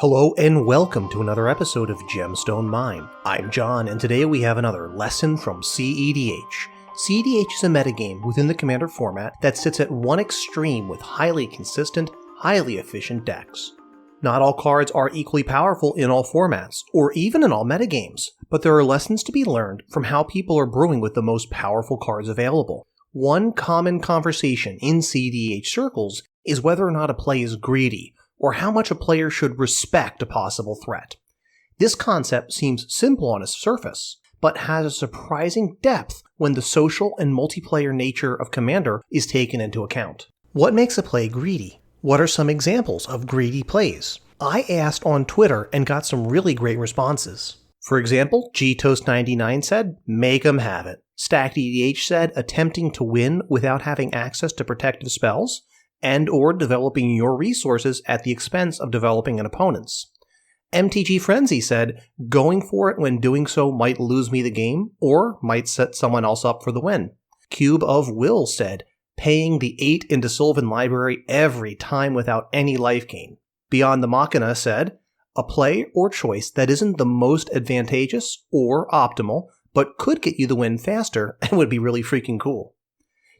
Hello and welcome to another episode of Gemstone Mine. I'm John, and today we have another lesson from cEDH. cEDH is a metagame within the Commander format that sits at one extreme with highly consistent, highly efficient decks. Not all cards are equally powerful in all formats, or even in all metagames, but there are lessons to be learned from how people are brewing with the most powerful cards available. One common conversation in cEDH circles is whether or not a play is greedy, or how much a player should respect a possible threat. This concept seems simple on its surface, but has a surprising depth when the social and multiplayer nature of Commander is taken into account. What makes a play greedy? What are some examples of greedy plays? I asked on Twitter and got some really great responses. For example, GToast99 said, "Make 'em have it." StackEDH said, "Attempting to win without having access to protective spells, and or developing your resources at the expense of developing an opponent's." MTG Frenzy said, "Going for it when doing so might lose me the game, or might set someone else up for the win." Cube of Will said, "Paying the 8 into Sylvan Library every time without any life gain." Beyond the Machina said, "A play or choice that isn't the most advantageous or optimal, but could get you the win faster and would be really freaking cool."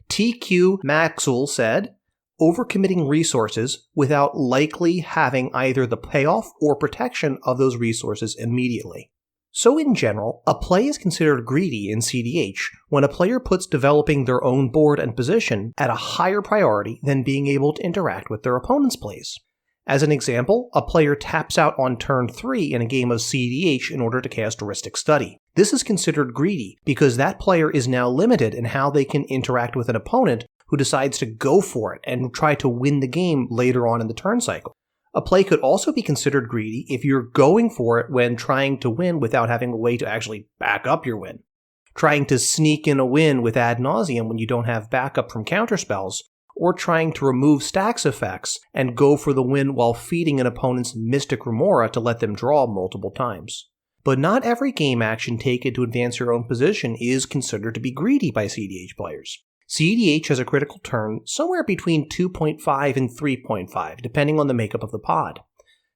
TQ Maxwell said, "Overcommitting resources without likely having either the payoff or protection of those resources immediately." So in general, a play is considered greedy in cEDH when a player puts developing their own board and position at a higher priority than being able to interact with their opponent's plays. As an example, a player taps out on turn 3 in a game of cEDH in order to cast Rhystic Study. This is considered greedy because that player is now limited in how they can interact with an opponent who decides to go for it and try to win the game later on in the turn cycle. A play could also be considered greedy if you're going for it when trying to win without having a way to actually back up your win. Trying to sneak in a win with ad nauseam when you don't have backup from counterspells, or trying to remove stacks effects and go for the win while feeding an opponent's Mystic Remora to let them draw multiple times. But not every game action taken to advance your own position is considered to be greedy by cEDH players. cEDH has a critical turn somewhere between 2.5 and 3.5, depending on the makeup of the pod.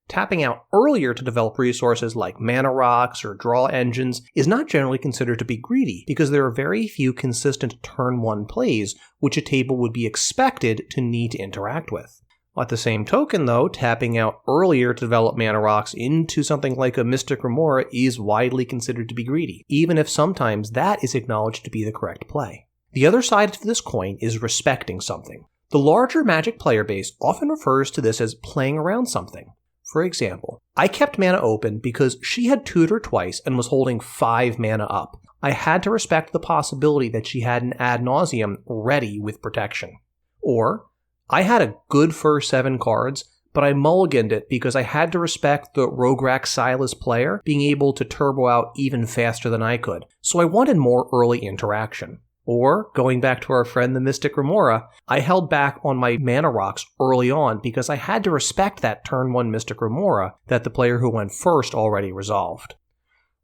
Tapping out earlier to develop resources like mana rocks or draw engines is not generally considered to be greedy because there are very few consistent turn 1 plays which a table would be expected to need to interact with. At the same token, though, tapping out earlier to develop mana rocks into something like a Mystic Remora is widely considered to be greedy, even if sometimes that is acknowledged to be the correct play. The other side of this coin is respecting something. The larger Magic player base often refers to this as playing around something. For example, I kept mana open because she had tutored twice and was holding 5 mana up. I had to respect the possibility that she had an ad nauseam ready with protection. Or, I had a good first 7 cards, but I mulliganed it because I had to respect the Rograk Silas player being able to turbo out even faster than I could, so I wanted more early interaction. Or, going back to our friend the Mystic Remora, I held back on my mana rocks early on because I had to respect that turn 1 Mystic Remora that the player who went first already resolved.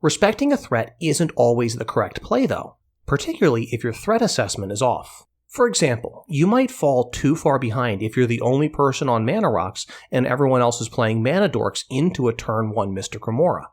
Respecting a threat isn't always the correct play though, particularly if your threat assessment is off. For example, you might fall too far behind if you're the only person on mana rocks and everyone else is playing mana dorks into a turn 1 Mystic Remora.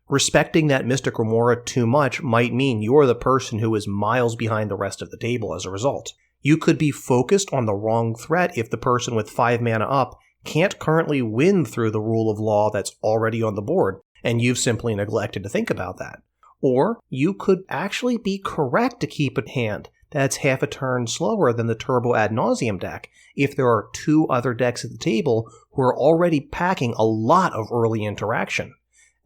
Respecting that Mystic Remora too much might mean you're the person who is miles behind the rest of the table as a result. You could be focused on the wrong threat if the person with 5 mana up can't currently win through the rule of law that's already on the board, and you've simply neglected to think about that. Or you could actually be correct to keep a hand that's half a turn slower than the Turbo Ad Nauseam deck if there are 2 other decks at the table who are already packing a lot of early interaction.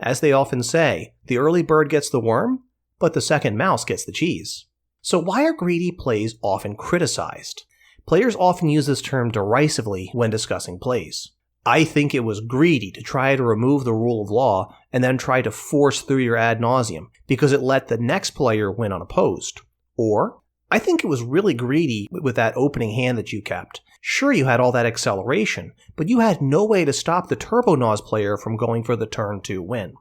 As they often say, the early bird gets the worm, but the second mouse gets the cheese. So why are greedy plays often criticized? Players often use this term derisively when discussing plays. I think it was greedy to try to remove the rule of law and then try to force through your ad nauseam because it let the next player win unopposed. Or, I think it was really greedy with that opening hand that you kept. Sure, you had all that acceleration, but you had no way to stop the Turbo Nause player from going for the turn 2 win.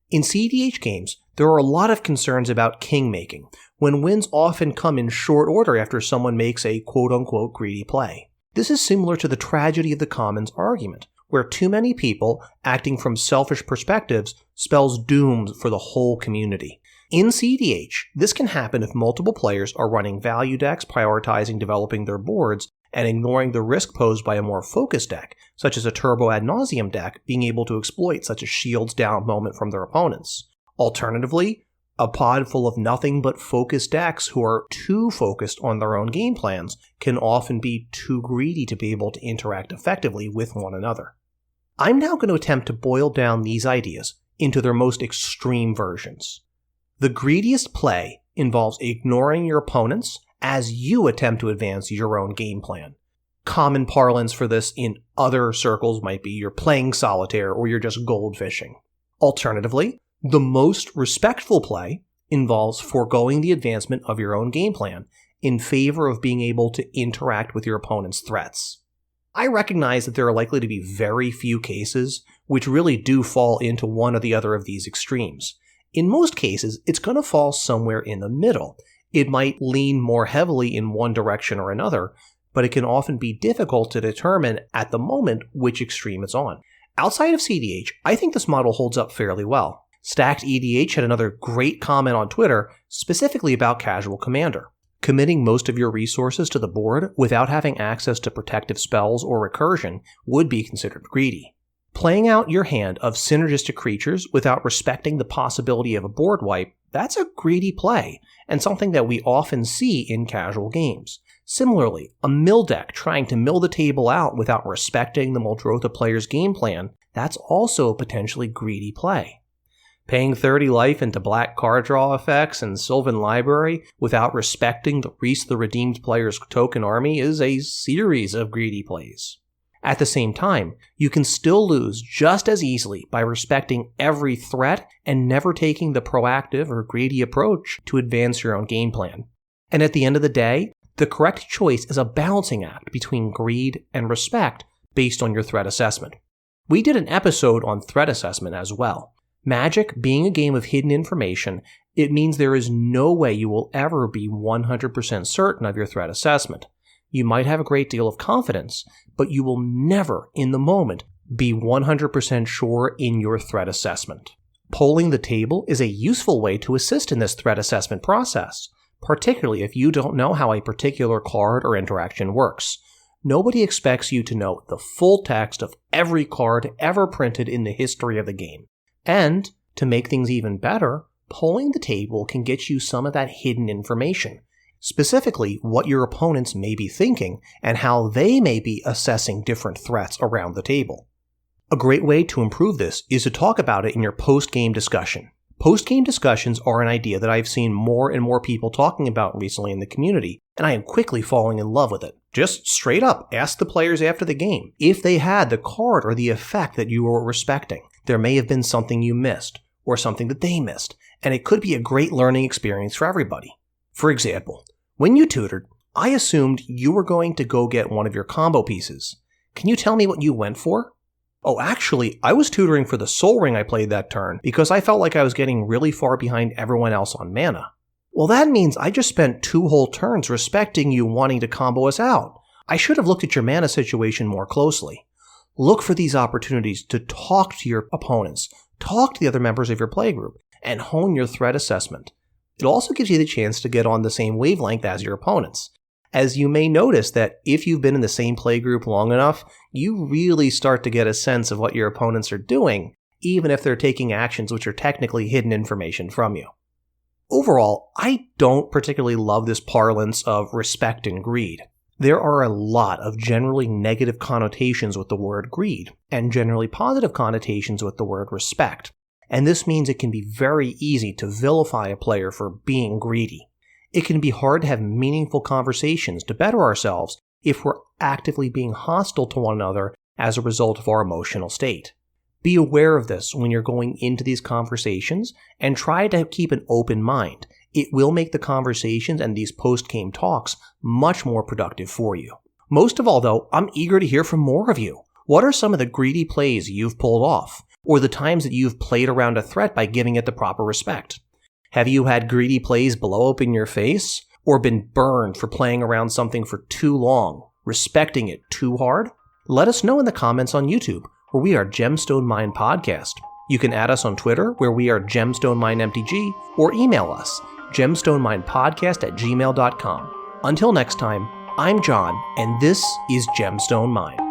In cEDH games, there are a lot of concerns about king making, when wins often come in short order after someone makes a quote-unquote greedy play. This is similar to the tragedy of the commons argument, where too many people acting from selfish perspectives spells doom for the whole community. In cEDH, this can happen if multiple players are running value decks prioritizing developing their boards and ignoring the risk posed by a more focused deck, such as a Turbo Ad Nauseam deck being able to exploit such a shields down moment from their opponents. Alternatively, a pod full of nothing but focused decks who are too focused on their own game plans can often be too greedy to be able to interact effectively with one another. I'm now going to attempt to boil down these ideas into their most extreme versions. The greediest play involves ignoring your opponents as you attempt to advance your own game plan. Common parlance for this in other circles might be you're playing solitaire or you're just goldfishing. Alternatively, the most respectful play involves foregoing the advancement of your own game plan in favor of being able to interact with your opponent's threats. I recognize that there are likely to be very few cases which really do fall into one or the other of these extremes. In most cases, it's going to fall somewhere in the middle. It might lean more heavily in one direction or another, but it can often be difficult to determine at the moment which extreme it's on. Outside of cEDH, I think this model holds up fairly well. Stacked EDH had another great comment on Twitter, specifically about Casual Commander. Committing most of your resources to the board without having access to protective spells or recursion would be considered greedy. Playing out your hand of synergistic creatures without respecting the possibility of a board wipe, that's a greedy play, and something that we often see in casual games. Similarly, a mill deck trying to mill the table out without respecting the Muldrotha player's game plan, that's also a potentially greedy play. Paying 30 life into black card draw effects and Sylvan Library without respecting the Reese the Redeemed player's token army is a series of greedy plays. At the same time, you can still lose just as easily by respecting every threat and never taking the proactive or greedy approach to advance your own game plan. And at the end of the day, the correct choice is a balancing act between greed and respect based on your threat assessment. We did an episode on threat assessment as well. Magic being a game of hidden information, it means there is no way you will ever be 100% certain of your threat assessment. You might have a great deal of confidence, but you will never, in the moment, be 100% sure in your threat assessment. Polling the table is a useful way to assist in this threat assessment process, particularly if you don't know how a particular card or interaction works. Nobody expects you to know the full text of every card ever printed in the history of the game. And, to make things even better, polling the table can get you some of that hidden information. Specifically, what your opponents may be thinking and how they may be assessing different threats around the table. A great way to improve this is to talk about it in your post-game discussion. Post-game discussions are an idea that I've seen more and more people talking about recently in the community, and I am quickly falling in love with it. Just straight up ask the players after the game if they had the card or the effect that you were respecting. There may have been something you missed, or something that they missed, and it could be a great learning experience for everybody. For example, when you tutored, I assumed you were going to go get one of your combo pieces. Can you tell me what you went for? Oh, actually, I was tutoring for the Soul Ring I played that turn because I felt like I was getting really far behind everyone else on mana. Well, that means I just spent 2 whole turns respecting you wanting to combo us out. I should have looked at your mana situation more closely. Look for these opportunities to talk to your opponents, talk to the other members of your playgroup, and hone your threat assessment. It also gives you the chance to get on the same wavelength as your opponents. As you may notice that if you've been in the same playgroup long enough, you really start to get a sense of what your opponents are doing, even if they're taking actions which are technically hidden information from you. Overall, I don't particularly love this parlance of respect and greed. There are a lot of generally negative connotations with the word greed, and generally positive connotations with the word respect. And this means it can be very easy to vilify a player for being greedy. It can be hard to have meaningful conversations to better ourselves if we're actively being hostile to one another as a result of our emotional state. Be aware of this when you're going into these conversations and try to keep an open mind. It will make the conversations and these post-game talks much more productive for you. Most of all, though, I'm eager to hear from more of you. What are some of the greedy plays you've pulled off, or the times that you've played around a threat by giving it the proper respect? Have you had greedy plays blow up in your face, or been burned for playing around something for too long, respecting it too hard? Let us know in the comments on YouTube, where we are Gemstone Mine Podcast. You can add us on Twitter, where we are Gemstone Mine MTG, or email us, gemstoneminepodcast@gmail.com. Until next time, I'm John, and this is Gemstone Mine.